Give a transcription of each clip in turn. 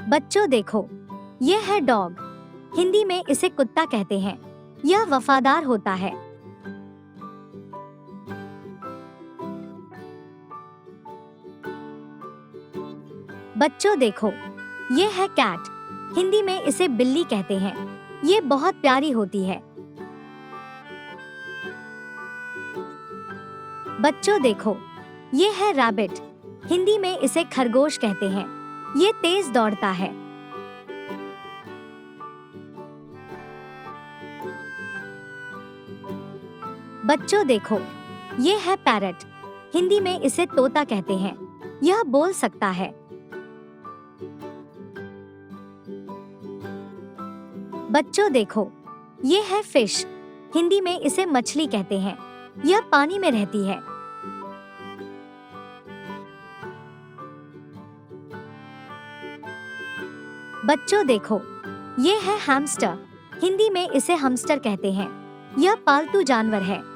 बच्चों देखो, ये है डॉग। हिंदी में इसे कुत्ता कहते हैं। यह वफादार होता है। बच्चों देखो, ये है कैट। हिंदी में इसे बिल्ली कहते हैं। ये बहुत प्यारी होती है। बच्चों देखो, ये है रैबिट। हिंदी में इसे खरगोश कहते हैं। ये तेज दौड़ता है। बच्चों देखो, ये है पैरट। हिंदी में इसे तोता कहते हैं। यह बोल सकता है। बच्चों देखो, ये है फिश। हिंदी में इसे मछली कहते हैं। यह पानी में रहती है। बच्चों देखो, ये है हैमस्टर। हिंदी में इसे हमस्टर कहते हैं। यह पालतू जानवर है।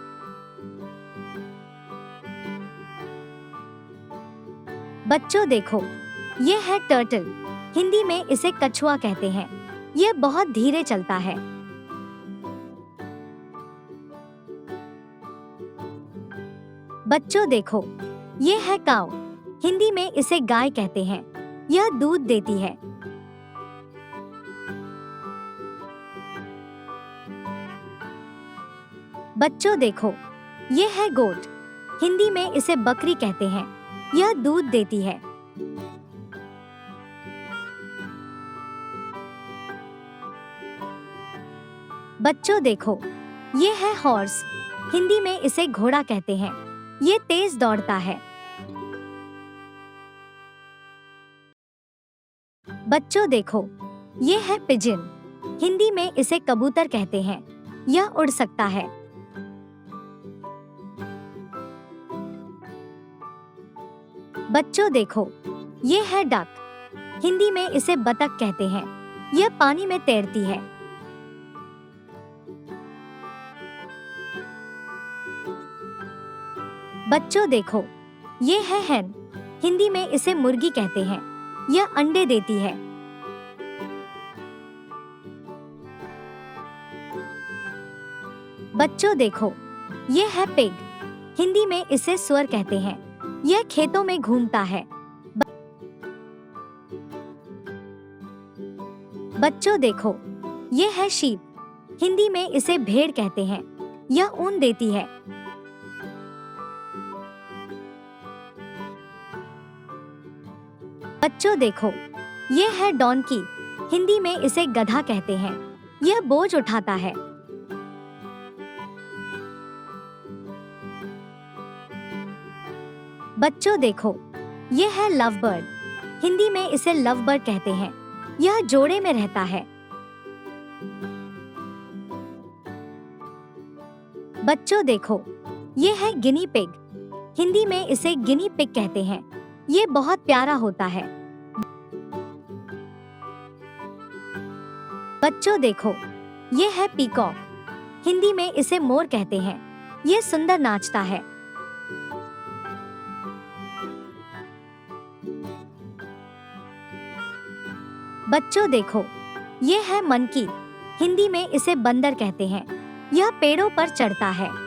बच्चों देखो, ये है टर्टल। हिंदी में इसे कछुआ कहते हैं। यह बहुत धीरे चलता है। बच्चों देखो, ये है काऊ। हिंदी में इसे गाय कहते हैं। यह दूध देती है। बच्चों देखो, ये है गोट। हिंदी में इसे बकरी कहते हैं। यह दूध देती है। बच्चों देखो, ये है हॉर्स। हिंदी में इसे घोड़ा कहते हैं। ये तेज दौड़ता है। बच्चों देखो, ये है पिजन। हिंदी में इसे कबूतर कहते हैं। यह उड़ सकता है। बच्चों देखो, ये है डक। हिंदी में इसे बतख कहते हैं। यह पानी में तैरती है। बच्चों देखो, ये है hen। हिंदी में इसे मुर्गी कहते हैं। यह अंडे देती है। बच्चों देखो, ये है पिग। हिंदी में इसे सुअर कहते हैं। यह खेतों में घूमता है। बच्चों देखो, ये है शीप। हिंदी में इसे भेड़ कहते हैं। यह ऊन देती है। बच्चों देखो, ये है डॉन्की। हिंदी में इसे गधा कहते हैं। यह बोझ उठाता है। बच्चों देखो, ये है लव बर्ड। हिंदी में इसे लव बर्ड कहते हैं। यह जोड़े में रहता है। बच्चों देखो, ये है गिनी पिग। हिंदी में इसे गिनी पिग कहते हैं। ये बहुत प्यारा होता है। बच्चों देखो, ये है पीकॉक। हिंदी में इसे मोर कहते हैं। ये सुंदर नाचता है। बच्चों देखो, ये है मंकी। हिंदी में इसे बंदर कहते हैं। यह पेड़ों पर चढ़ता है।